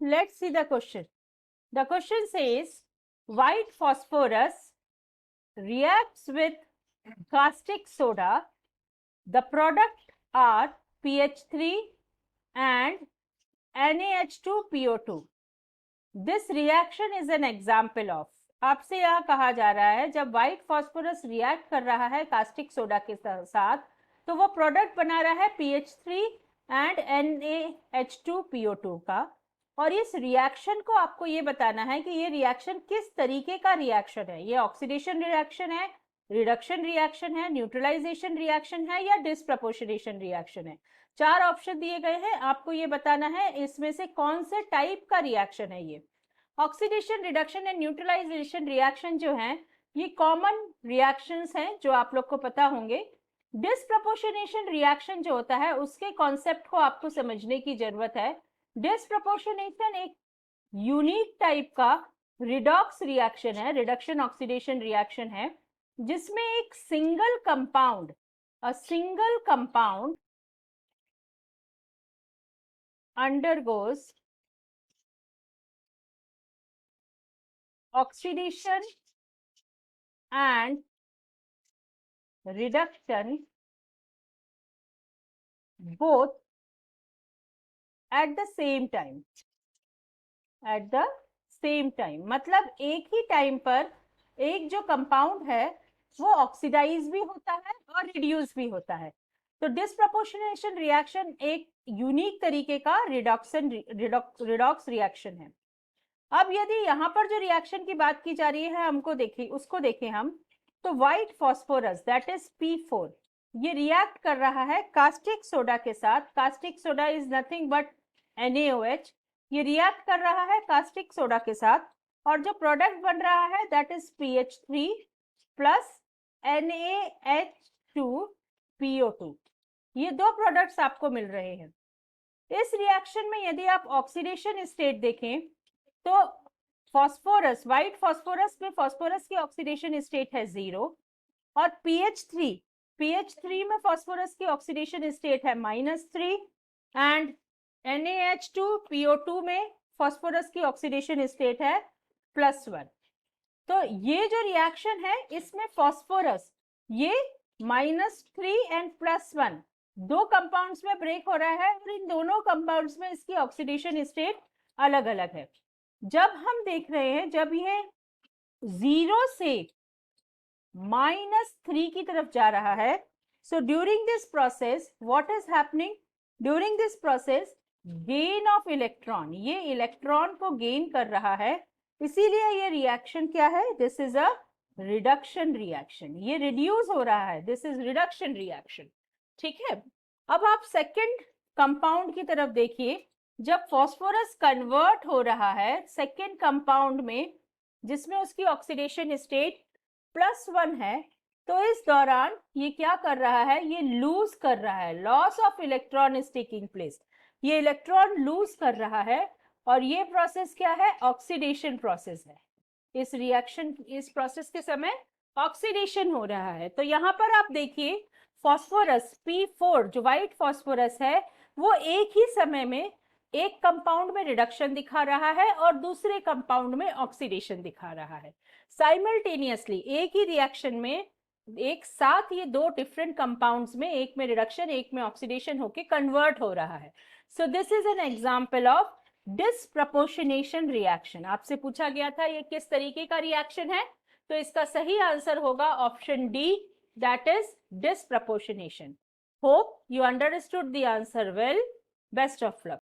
let's see the question. The question says white phosphorus reacts with caustic soda. The product are PH3 and NaH2PO2. This reaction is an example of. आपसे यहाँ कहा जा रहा है जब white phosphorus react कर रहा है कास्टिक सोडा के साथ तो वो प्रोडक्ट बना रहा है PH3 एंड NaH2PO2 का, और इस रिएक्शन को आपको ये बताना है कि ये रिएक्शन किस तरीके का रिएक्शन है. ये ऑक्सीडेशन रिएक्शन है, रिडक्शन रिएक्शन है, न्यूट्रलाइजेशन रिएक्शन है या डिसप्रपोर्शनेशन रिएक्शन है. 4 ऑप्शन दिए गए हैं, आपको ये बताना है इसमें से कौन से टाइप का रिएक्शन है. ये oxidation, reduction and neutralization reaction जो हैं ये कॉमन रिएक्शंस हैं जो आप लोग को पता होंगे. डिसप्रपोर्शनेशन रिएक्शन जो होता है उसके कॉन्सेप्ट को आपको समझने की जरूरत है. डिसप्रपोर्शनेशन एक यूनिक टाइप का रिडॉक्स रिएक्शन है, रिडक्शन ऑक्सीडेशन रिएक्शन है, जिसमें एक single compound undergoes oxidation and reduction both at the same time. मतलब एक ही टाइम पर एक जो कंपाउंड है वो ऑक्सीडाइज भी होता है और रिड्यूस भी होता है. तो डिसप्रपोर्शनेशन रिएक्शन एक यूनिक तरीके का रिडॉक्स रिएक्शन है. अब यदि यहाँ पर जो रिएक्शन की बात की जा रही है उसको देखें हम, तो white phosphorus that is P4 ये रिएक्ट कर रहा है कास्टिक सोडा के साथ. Caustic soda is nothing but NaOH. ये रिएक्ट कर रहा है कास्टिक सोडा के साथ और जो प्रोडक्ट बन रहा है that is PH3 plus NaH2PO2. ये दो प्रोडक्ट्स आपको मिल रहे हैं. इस रिएक्शन में यदि आप ऑक्सीडेशन स्टेट देखें तो फॉस्फोरस, व्हाइट फॉस्फोरस में फॉस्फोरस की ऑक्सीडेशन स्टेट है 0 और PH3 में फॉस्फोरस की ऑक्सीडेशन स्टेट है -3 एंड NaH2PO2 में फॉस्फोरस की ऑक्सीडेशन स्टेट है +1. तो ये जो रिएक्शन है इसमें फॉस्फोरस ये -3 एंड +1 दो कंपाउंड्स में ब्रेक हो रहा है और इन दोनों कंपाउंड्स में इसकी ऑक्सीडेशन स्टेट अलग अलग है. जब हम देख रहे हैं जब ये 0 से -3 की तरफ जा रहा है, so during this process what is happening, during this process gain of electron, ये इलेक्ट्रॉन को गेन कर रहा है, इसीलिए ये रिएक्शन क्या है, this is a reduction reaction. ये रिड्यूस हो रहा है, दिस इज रिडक्शन रिएक्शन. ठीक है. अब आप सेकंड कंपाउंड की तरफ देखिए. जब फॉस्फोरस कन्वर्ट हो रहा है सेकेंड कंपाउंड में जिसमें उसकी ऑक्सीडेशन स्टेट +1 है, तो इस दौरान ये क्या कर रहा है, ये लूज कर रहा है, loss of electron is taking place. ये इलेक्ट्रॉन लूज कर रहा है और ये प्रोसेस क्या है, ऑक्सीडेशन प्रोसेस है. इस प्रोसेस के समय ऑक्सीडेशन हो रहा है. तो यहाँ पर आप देखिए फॉस्फोरस P4 जो व्हाइट फॉस्फोरस है वो एक ही समय में एक कंपाउंड में रिडक्शन दिखा रहा है और दूसरे कंपाउंड में ऑक्सीडेशन दिखा रहा है. साइमल्टेनियसली एक ही रिएक्शन में एक साथ ये दो डिफरेंट कंपाउंड्स में एक में रिडक्शन एक में ऑक्सीडेशन होके कन्वर्ट हो रहा है. So this is an example of disproportionation reaction. आपसे पूछा गया था ये किस तरीके का रिएक्शन है, तो इसका सही आंसर होगा option D, that is disproportionation. Hope you understood the answer well. Best of luck.